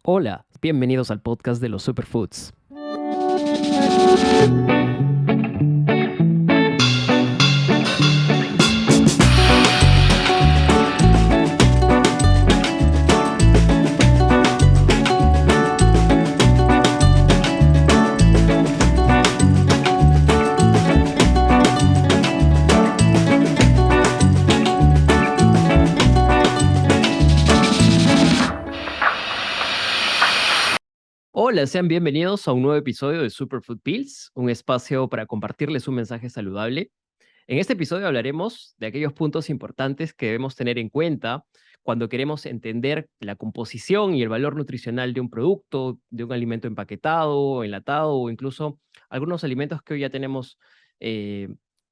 Hola, bienvenidos al podcast de los Superfoods. Hola, sean bienvenidos a un nuevo episodio de Superfood Pills, un espacio para compartirles un mensaje saludable. En este episodio hablaremos de aquellos puntos importantes que debemos tener en cuenta cuando queremos entender la composición y el valor nutricional de un producto, de un alimento empaquetado, enlatado o incluso algunos alimentos que hoy ya tenemos eh,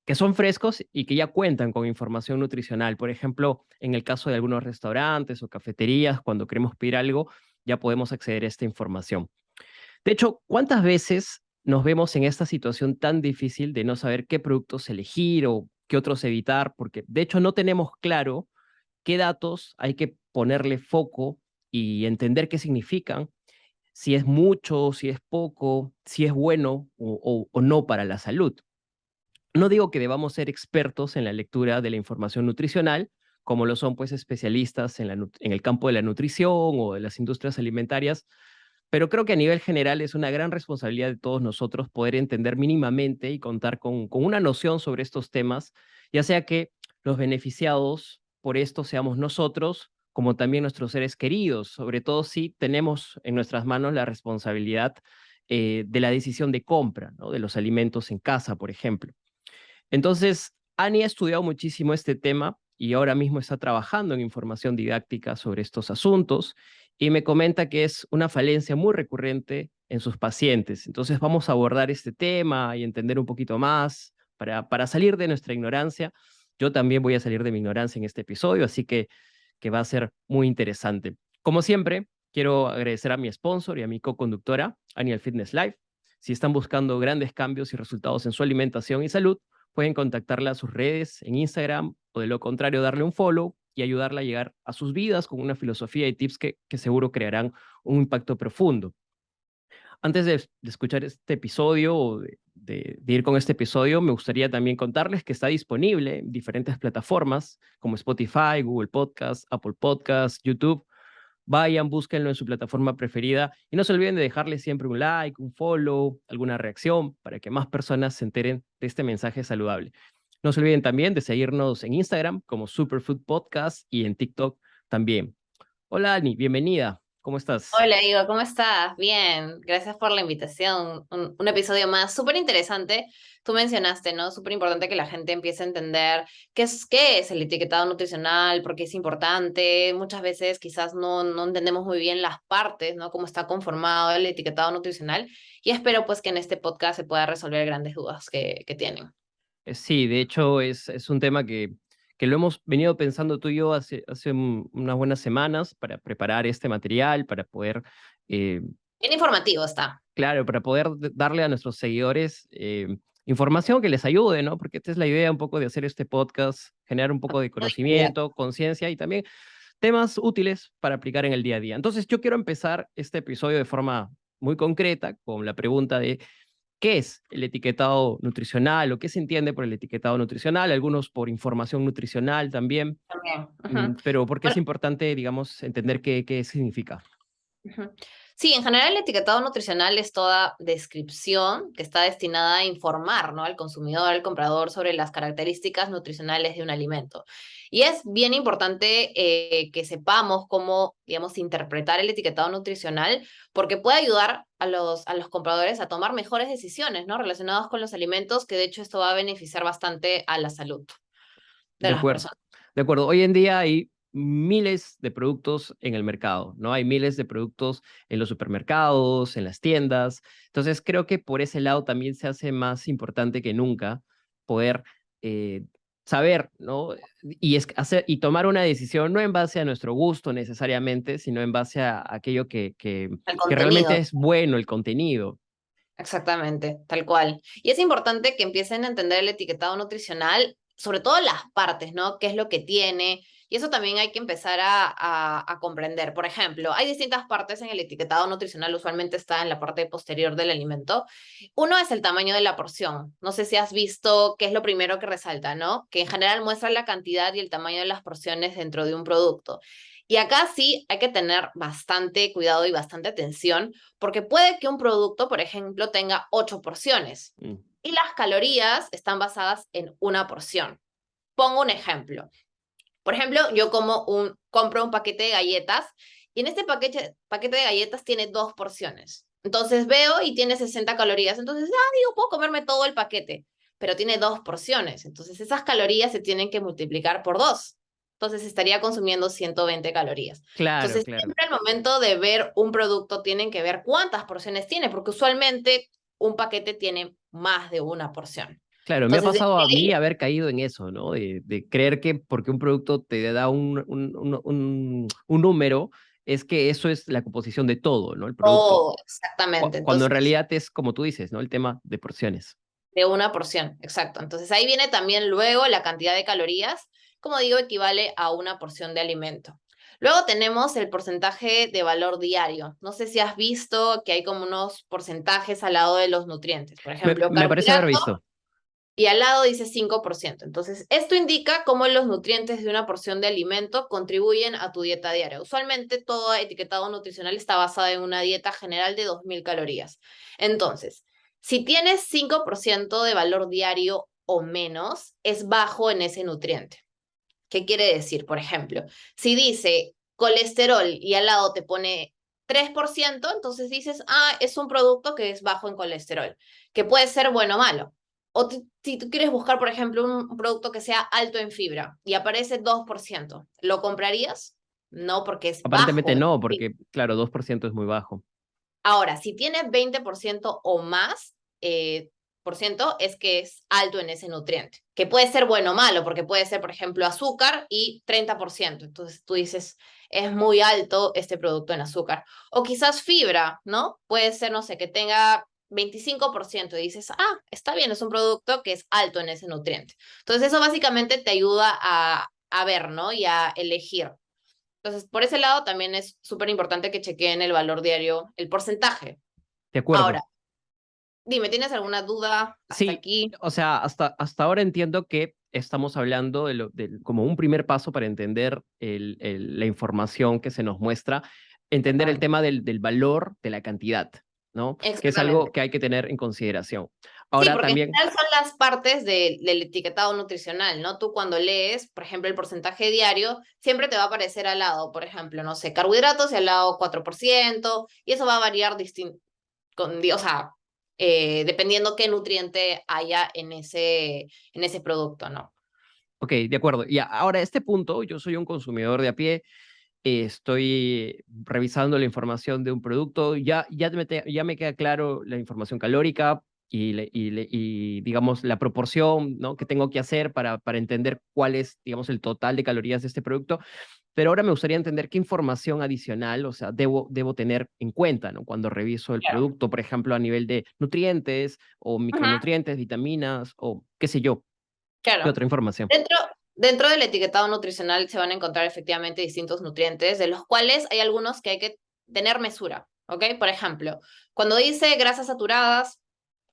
que son frescos y que ya cuentan con información nutricional. Por ejemplo, en el caso de algunos restaurantes o cafeterías, cuando queremos pedir algo, ya podemos acceder a esta información. De hecho, ¿cuántas veces nos vemos en esta situación tan difícil de no saber qué productos elegir o qué otros evitar? Porque de hecho no tenemos claro qué datos hay que ponerle foco y entender qué significan, si es mucho, si es poco, si es bueno o no para la salud. No digo que debamos ser expertos en la lectura de la información nutricional, como lo son pues especialistas en el campo de la nutrición o de las industrias alimentarias, pero creo que a nivel general es una gran responsabilidad de todos nosotros poder entender mínimamente y contar con una noción sobre estos temas, ya sea que los beneficiados por esto seamos nosotros, como también nuestros seres queridos, sobre todo si tenemos en nuestras manos la responsabilidad de la decisión de compra, ¿no? De los alimentos en casa, por ejemplo. Entonces, Annie ha estudiado muchísimo este tema y ahora mismo está trabajando en información didáctica sobre estos asuntos y me comenta que es una falencia muy recurrente en sus pacientes. Entonces, vamos a abordar este tema y entender un poquito más para salir de nuestra ignorancia. Yo también voy a salir de mi ignorancia en este episodio, así que va a ser muy interesante. Como siempre, quiero agradecer a mi sponsor y a mi co-conductora, Aniel Fitness Life. Si están buscando grandes cambios y resultados en su alimentación y salud, pueden contactarla a sus redes en Instagram o de lo contrario darle un follow y ayudarla a llegar a sus vidas con una filosofía y tips que seguro crearán un impacto profundo. Antes de escuchar este episodio o de ir con este episodio, me gustaría también contarles que está disponible en diferentes plataformas como Spotify, Google Podcast, Apple Podcast, YouTube. Vayan, búsquenlo en su plataforma preferida y no se olviden de dejarle siempre un like, un follow, alguna reacción para que más personas se enteren de este mensaje saludable. No se olviden también de seguirnos en Instagram como Superfood Podcast y en TikTok también. Hola Ani, bienvenida. ¿Cómo estás? Hola, Ivo, ¿cómo estás? Bien, gracias por la invitación. Un episodio más súper interesante. Tú mencionaste, ¿no? Súper importante que la gente empiece a entender qué es el etiquetado nutricional, por qué es importante. Muchas veces quizás no entendemos muy bien las partes, ¿no? Cómo está conformado el etiquetado nutricional. Y espero pues que en este podcast se pueda resolver grandes dudas que tienen. Sí, de hecho es un tema que lo hemos venido pensando tú y yo hace unas buenas semanas para preparar este material, para poder eh, Bien informativo está. claro, para poder darle a nuestros seguidores información que les ayude, ¿no? Porque esta es la idea un poco de hacer este podcast, generar un poco de Muy bien. conocimiento, conciencia y también temas útiles para aplicar en el día a día. Entonces, yo quiero empezar este episodio de forma muy concreta con la pregunta de qué es el etiquetado nutricional o qué se entiende por el etiquetado nutricional, algunos por información nutricional también, También. Ujú. pero porque es Bueno, importante, digamos, entender qué significa. ujú. Sí, en general el etiquetado nutricional es toda descripción que está destinada a informar, ¿no? Al consumidor, al comprador sobre las características nutricionales de un alimento. Y es bien importante que sepamos cómo, digamos, interpretar el etiquetado nutricional porque puede ayudar a los compradores a tomar mejores decisiones, ¿no? Relacionadas con los alimentos, que de hecho esto va a beneficiar bastante a la salud de De las acuerdo, personas. de acuerdo. Hoy en día hay miles de productos en el mercado, ¿no? Hay miles de productos en los supermercados, en las tiendas. Entonces, creo que por ese lado también se hace más importante que nunca poder eh, saber, ¿no? Y tomar una decisión no en base a nuestro gusto necesariamente, sino en base a aquello El que realmente contenido. es bueno, el contenido. Exactamente, tal cual. Y es importante que empiecen a entender el etiquetado nutricional sobre todo las partes, ¿no? ¿Qué es lo que tiene? Y eso también hay que empezar a comprender. Por ejemplo, hay distintas partes en el etiquetado nutricional, usualmente está en la parte posterior del alimento. Uno es el tamaño de la porción. No sé si has visto qué es lo primero que resalta, ¿no? Que en general muestra la cantidad y el tamaño de las porciones dentro de un producto. Y acá sí hay que tener bastante cuidado y bastante atención, porque puede que un producto, por ejemplo, tenga 8 porciones Mm. y las calorías están basadas en una porción. Pongo un ejemplo. Por ejemplo, yo compro un paquete de galletas y en este paquete de galletas tiene 2 porciones. Entonces veo y tiene 60 calorías. Entonces, digo, puedo comerme todo el paquete, pero tiene 2 porciones. Entonces, esas calorías se tienen que multiplicar por 2. Entonces, estaría consumiendo 120 calorías. Claro, Entonces, claro. siempre al momento de ver un producto, tienen que ver cuántas porciones tiene, porque usualmente un paquete tiene más de una porción. Claro, me ha Entonces, pasado a mí haber caído en eso, ¿no? De creer que porque un producto te da un número, es que eso es la composición de todo, ¿no? El producto. oh, exactamente. Cuando en Entonces, realidad es como tú dices, ¿no? El tema de porciones. de una porción, exacto. Entonces ahí viene también luego la cantidad de calorías, como digo, equivale a una porción de alimento. Luego tenemos el porcentaje de valor diario. No sé si has visto que hay como unos porcentajes al lado de los nutrientes. Por ejemplo, Me parece haber carbohidrato visto. y al lado dice 5%. Entonces, esto indica cómo los nutrientes de una porción de alimento contribuyen a tu dieta diaria. Usualmente todo etiquetado nutricional está basado en una dieta general de 2000 calorías. Entonces, si tienes 5% de valor diario o menos, es bajo en ese nutriente. ¿Qué quiere decir? Por ejemplo, si dice colesterol y al lado te pone 3%, entonces dices, es un producto que es bajo en colesterol, que puede ser bueno o malo. O si tú quieres buscar, por ejemplo, un producto que sea alto en fibra y aparece 2%, ¿lo comprarías? No, porque es Aparentemente bajo en no, fibra. porque, claro, 2% es muy bajo. Ahora, si tiene 20% o más, por ciento, es que es alto en ese nutriente, que puede ser bueno o malo, porque puede ser, por ejemplo, azúcar y 30%. Entonces tú dices, es muy alto este producto en azúcar. O quizás fibra, ¿no? Puede ser, no sé, que tenga 25% y dices, está bien, es un producto que es alto en ese nutriente. Entonces eso básicamente te ayuda a ver, ¿no? Y a elegir. Entonces, por ese lado también es súper importante que chequeen el valor diario, el porcentaje. De Ahora, acuerdo. dime, ¿tienes alguna duda hasta Sí, aquí? o sea, hasta ahora entiendo que estamos hablando como un primer paso para entender la información que se nos muestra, entender el Exactamente. tema del valor de la cantidad, ¿no? Que es algo Exactamente. que hay que tener en consideración. Sí, Ahora porque en también, general son las partes del etiquetado nutricional, ¿no? Tú cuando lees, por ejemplo, el porcentaje diario, siempre te va a aparecer al lado, por ejemplo, no sé, carbohidratos y al lado 4%, y eso va a variar o sea, dependiendo qué nutriente haya en ese producto, ¿no? ok, de acuerdo. Y ahora, a este punto, yo soy un consumidor de a pie, estoy revisando la información de un producto, ya me queda claro la información calórica y, digamos, la proporción, ¿no? Que tengo que hacer para entender cuál es, digamos, el total de calorías de este producto. Pero ahora me gustaría entender qué información adicional, o sea, debo tener en cuenta, ¿no? Cuando reviso el Claro. producto, por ejemplo, a nivel de nutrientes o Ujú. micronutrientes, vitaminas o qué sé yo, qué Claro. otra información. Dentro, dentro del etiquetado nutricional se van a encontrar efectivamente distintos nutrientes, de los cuales hay algunos que hay que tener mesura, ¿ok? Por ejemplo, cuando dice grasas saturadas,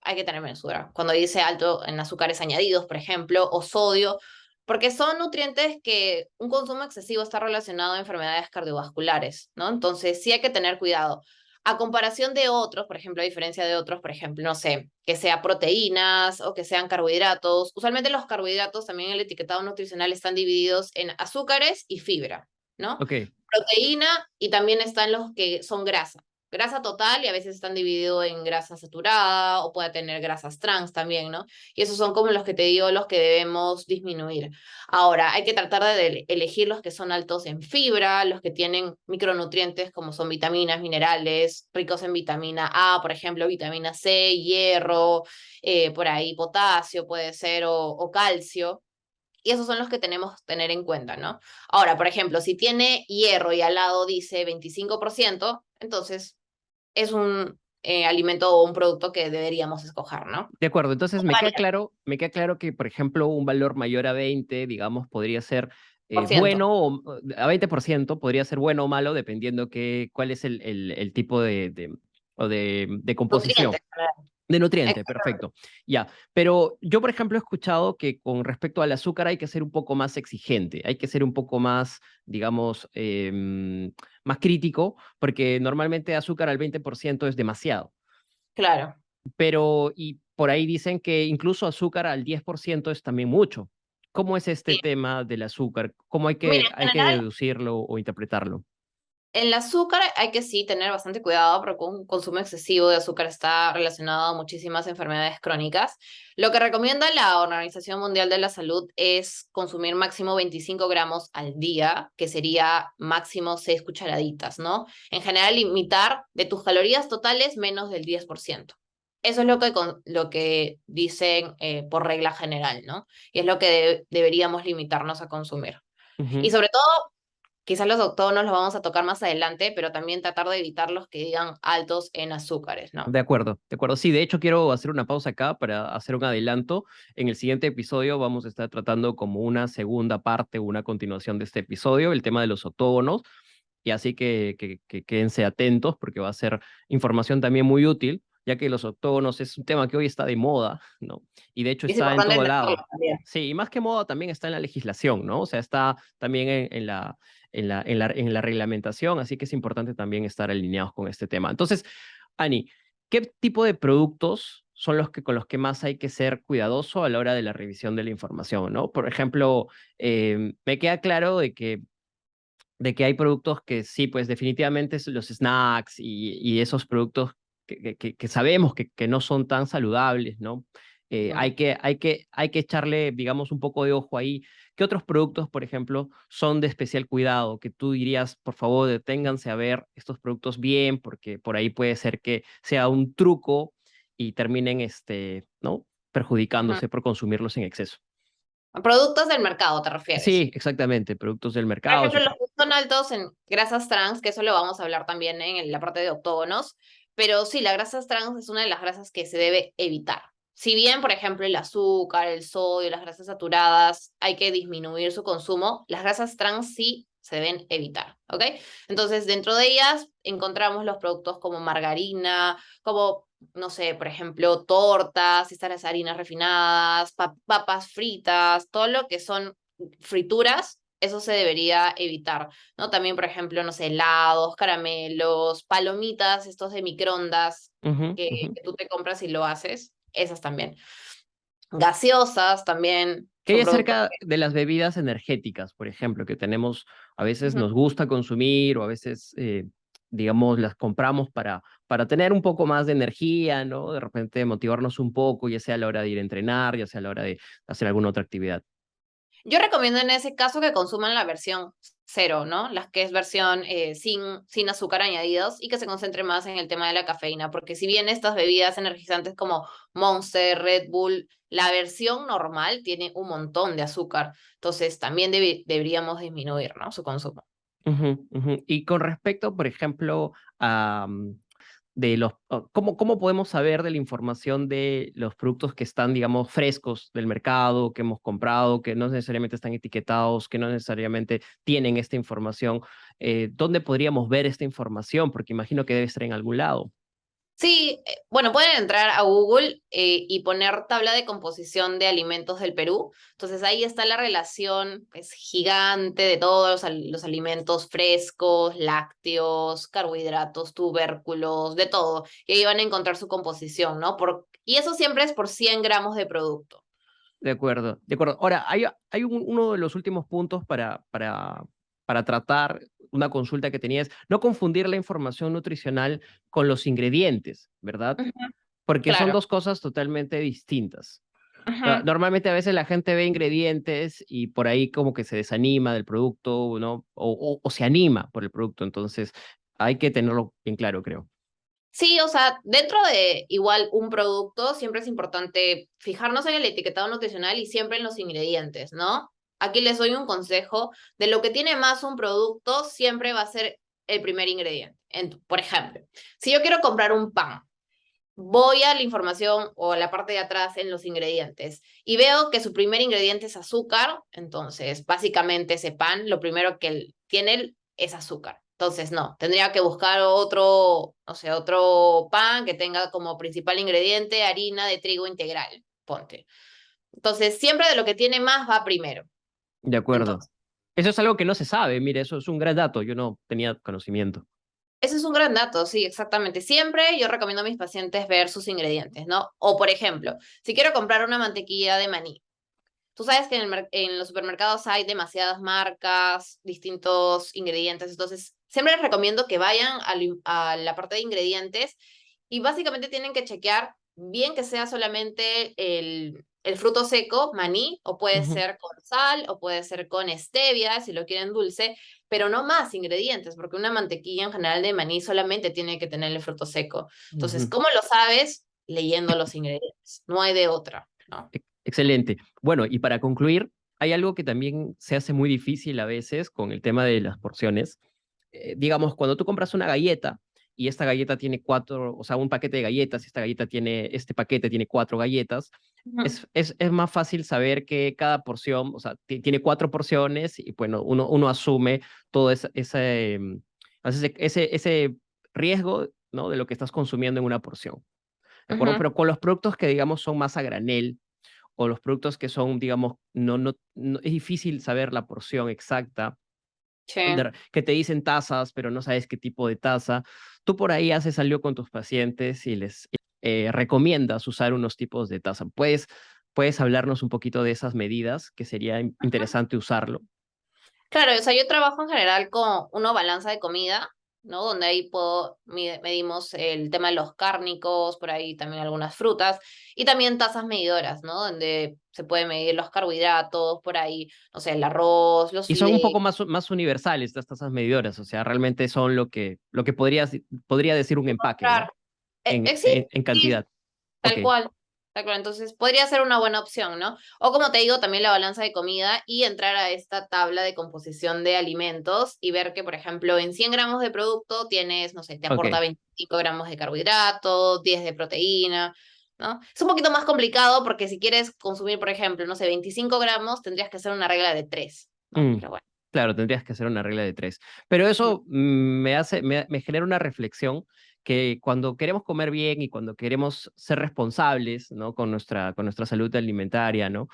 hay que tener mesura. Cuando dice alto en azúcares añadidos, por ejemplo, o sodio, porque son nutrientes que un consumo excesivo está relacionado a enfermedades cardiovasculares, ¿no? Entonces sí hay que tener cuidado. A comparación de otros, por ejemplo, a diferencia de otros, por ejemplo, no sé, que sea proteínas o que sean carbohidratos. Usualmente los carbohidratos también en el etiquetado nutricional están divididos en azúcares y fibra, ¿no? Ok, Proteína y también están los que son grasa. Grasa total y a veces están divididos en grasa saturada o puede tener grasas trans también, ¿no? Y esos son como los que te digo, los que debemos disminuir. Ahora, hay que tratar de elegir los que son altos en fibra, los que tienen micronutrientes como son vitaminas, minerales, ricos en vitamina A, por ejemplo, vitamina C, hierro, por ahí potasio puede ser o calcio. Y esos son los que tenemos que tener en cuenta, ¿no? Ahora, por ejemplo, si tiene hierro y al lado dice 25%, entonces es alimento o un producto que deberíamos escoger, ¿no? De acuerdo, entonces Varias me queda claro que, por ejemplo, un valor mayor a 20, digamos, podría ser por ciento. bueno, a 20% podría ser bueno o malo, dependiendo cuál es el tipo de composición. Nutrientes, claro. De nutriente, Exacto. perfecto. Ya, pero yo, por ejemplo, he escuchado que con respecto al azúcar hay que ser un poco más exigente, hay que ser un poco más, digamos, más crítico, porque normalmente azúcar al 20% es demasiado. Claro. Pero, y por ahí dicen que incluso azúcar al 10% es también mucho. ¿Cómo es este Sí. tema del azúcar? ¿Cómo Mira, hay en que general, deducirlo o interpretarlo? el azúcar hay que sí tener bastante cuidado porque un consumo excesivo de azúcar está relacionado a muchísimas enfermedades crónicas. Lo que recomienda la Organización Mundial de la Salud es consumir máximo 25 gramos al día, que sería máximo 6 cucharaditas, ¿no? En general, limitar de tus calorías totales menos del 10%. Eso es lo que dicen por regla general, ¿no? Y es lo que deberíamos limitarnos a consumir. Y Ujú. sobre todo, quizás los octógonos los vamos a tocar más adelante, pero también tratar de evitar los que digan altos en azúcares, ¿no? De acuerdo, de acuerdo. Sí, de hecho quiero hacer una pausa acá para hacer un adelanto. En el siguiente episodio vamos a estar tratando como una segunda parte, una continuación de este episodio, el tema de los octógonos. Y así que quédense atentos porque va a ser información también muy útil, ya que los octógonos es un tema que hoy está de moda, ¿no? Y de hecho Y es está en importante todo entenderlo lado. también. Sí, y más que moda también está en la legislación, ¿no? O sea, está también en la reglamentación, así que es importante también estar alineados con este tema. Entonces, Ani, ¿qué tipo de productos son los que con los que más hay que ser cuidadoso a la hora de la revisión de la información, ¿no? Por ejemplo, me queda claro de que hay productos que sí, pues definitivamente los snacks y esos productos que sabemos que no son tan saludables, ¿no? Ujú. Hay que echarle, digamos, un poco de ojo ahí. ¿Qué otros productos, por ejemplo, son de especial cuidado? Que tú dirías, por favor, deténganse a ver estos productos bien, porque por ahí puede ser que sea un truco y terminen, ¿no? Ujú. Perjudicándose por consumirlos en exceso. Productos del mercado, ¿te refieres? Sí, exactamente, productos del Por mercado. ejemplo, los que son altos en grasas trans, que eso lo vamos a hablar también en la parte de octógonos, pero sí, la grasa trans es una de las grasas que se debe evitar. Si bien, por ejemplo, el azúcar, el sodio, las grasas saturadas, hay que disminuir su consumo, las grasas trans sí se deben evitar, ¿ok? Entonces, dentro de ellas encontramos los productos como margarina, como, no sé, por ejemplo, tortas, estas harinas refinadas, papas fritas, todo lo que son frituras, eso se debería evitar, ¿no? También, por ejemplo, no sé, helados, caramelos, palomitas, estos de microondas Ujú, ujú. que tú te compras y lo haces, esas también. Gaseosas también ¿Qué hay son productos acerca que... de las bebidas energéticas, por ejemplo, que tenemos, a veces Ujú. nos gusta consumir o a veces, digamos, las compramos para tener un poco más de energía, ¿no? De repente motivarnos un poco, ya sea a la hora de ir a entrenar, ya sea a la hora de hacer alguna otra actividad. Yo recomiendo en ese caso que consuman la versión cero, ¿no? Las que es versión sin azúcar añadidos y que se concentre más en el tema de la cafeína, porque si bien estas bebidas energizantes como Monster, Red Bull, la versión normal tiene un montón de azúcar, entonces también deberíamos disminuir, ¿no? Su consumo. Ujú, ujú. Y con respecto, por ejemplo, a de ¿cómo podemos saber de la información de los productos que están, digamos, frescos del mercado, que hemos comprado, que no necesariamente están etiquetados, que no necesariamente tienen esta información? ¿Dónde podríamos ver esta información? Porque imagino que debe estar en algún lado. Sí, bueno, pueden entrar a Google y poner tabla de composición de alimentos del Perú. Entonces ahí está la relación pues, gigante de todos los alimentos frescos, lácteos, carbohidratos, tubérculos, de todo. Y ahí van a encontrar su composición, ¿no? Y eso siempre es por 100 gramos de producto. De acuerdo, de acuerdo. Ahora, hay uno de los últimos puntos para tratar una consulta que tenías, no confundir la información nutricional con los ingredientes, ¿verdad? Ujú. Porque son Claro. dos cosas totalmente distintas. Ujú. Normalmente a veces la gente ve ingredientes y por ahí como que se desanima del producto, ¿no? O se anima por el producto, entonces hay que tenerlo bien claro, creo. Sí, o sea, dentro de igual un producto, siempre es importante fijarnos en el etiquetado nutricional y siempre en los ingredientes, ¿no? Aquí les doy un consejo, de lo que tiene más un producto, siempre va a ser el primer ingrediente. Por ejemplo, si yo quiero comprar un pan, voy a la información o a la parte de atrás en los ingredientes y veo que su primer ingrediente es azúcar, entonces básicamente ese pan, lo primero que tiene es azúcar. Entonces, no, tendría que buscar otro, no sé, otro pan que tenga como principal ingrediente harina de trigo integral, ponte. Entonces, siempre de lo que tiene más va primero. De acuerdo. Entonces, Eso es algo que no se sabe, mire, eso es un gran dato, yo no tenía conocimiento. ese es un gran dato, sí, exactamente. Siempre yo recomiendo a mis pacientes ver sus ingredientes, ¿no? O, por ejemplo, si quiero comprar una mantequilla de maní, tú sabes que en los supermercados hay demasiadas marcas, distintos ingredientes, entonces siempre les recomiendo que vayan a la parte de ingredientes y básicamente tienen que chequear bien que sea solamente el fruto seco, maní, o puede Ujú, ser con sal, o puede ser con stevia, si lo quieren dulce, pero no más ingredientes, porque una mantequilla en general de maní solamente tiene que tener el fruto seco. Entonces, ujú. ¿cómo lo sabes? Leyendo los ingredientes, no hay de otra, ¿no? Excelente. Bueno, y para concluir, hay algo que también se hace muy difícil a veces con el tema de las porciones. Digamos, cuando tú compras una galleta y esta galleta tiene cuatro, o sea, un paquete de galletas y esta galleta tiene, este paquete tiene cuatro galletas, Ujú. es más fácil saber que cada porción, o sea, tiene cuatro porciones y bueno, uno asume todo ese riesgo, ¿no? De lo que estás consumiendo en una porción. ¿De acuerdo? Ujú. Pero con los productos que, digamos, son más a granel, o los productos que son, digamos, es difícil saber la porción exacta, Sí. que te dicen tazas, pero no sabes qué tipo de taza. Tú por ahí haces algo con tus pacientes y les recomiendas usar unos tipos de taza. ¿Puedes hablarnos un poquito de esas medidas, que sería Ujú. interesante usarlo? Claro, o sea, yo trabajo en general con una balanza de comida, ¿no? Donde ahí medimos el tema de los cárnicos, por ahí también algunas frutas, y también tazas medidoras, ¿no? Donde se puede medir los carbohidratos, por ahí, no sé, el arroz, los Y son un fideos. poco más universales estas tazas medidoras, o sea, realmente son lo que podría decir un empaque, ¿no? Claro. Sí, En sí, cantidad. Ok. tal cual. Tal cual. Entonces, podría ser una buena opción, ¿no? O como te digo, también la balanza de comida y entrar a esta tabla de composición de alimentos y ver que, por ejemplo, en 100 gramos de producto tienes, no sé, te aporta Ok. 25 gramos de carbohidratos, 10 de proteína, ¿no? Es un poquito más complicado porque si quieres consumir, por ejemplo, no sé, 25 gramos, tendrías que hacer una regla de 3, ¿no? Mm, Pero bueno. claro, tendrías que hacer una regla de tres. Pero Ujú. eso me genera una reflexión que cuando queremos comer bien y cuando queremos ser responsables, ¿no? Con nuestra salud alimentaria, ¿no?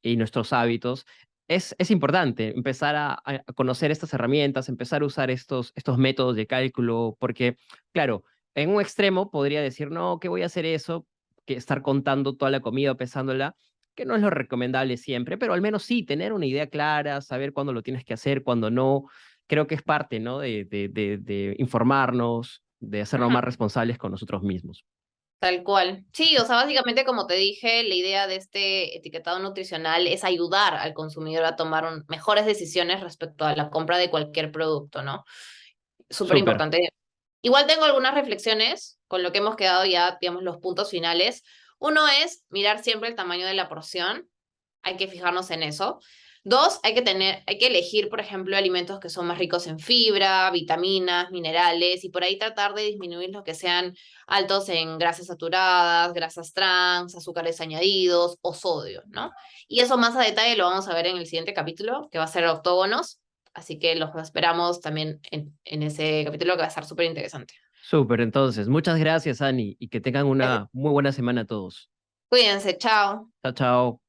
Y nuestros hábitos, es importante empezar a conocer estas herramientas, empezar a usar estos métodos de cálculo, porque, claro, en un extremo podría decir, no, ¿qué voy a hacer eso? Que estar contando toda la comida, pesándola, que no es lo recomendable siempre, pero al menos sí, tener una idea clara, saber cuándo lo tienes que hacer, cuándo no, creo que es parte, ¿no? De informarnos, de hacernos Ujú. más responsables con nosotros mismos. Tal cual. Sí, o sea, básicamente como te dije, la idea de este etiquetado nutricional es ayudar al consumidor a tomar mejores decisiones respecto a la compra de cualquier producto, ¿no? Súper Súper. importante. Igual tengo algunas reflexiones con lo que hemos quedado ya, digamos, los puntos finales. Uno es mirar siempre el tamaño de la porción, hay que fijarnos en eso. Dos, hay que elegir, por ejemplo, alimentos que son más ricos en fibra, vitaminas, minerales, y por ahí tratar de disminuir los que sean altos en grasas saturadas, grasas trans, azúcares añadidos o sodio, ¿no? Y eso más a detalle lo vamos a ver en el siguiente capítulo, que va a ser octógonos, así que los esperamos también en ese capítulo que va a estar súper interesante. Súper, entonces, muchas gracias, Ani, y que tengan una muy buena semana todos. Cuídense, chao. Chao, chao.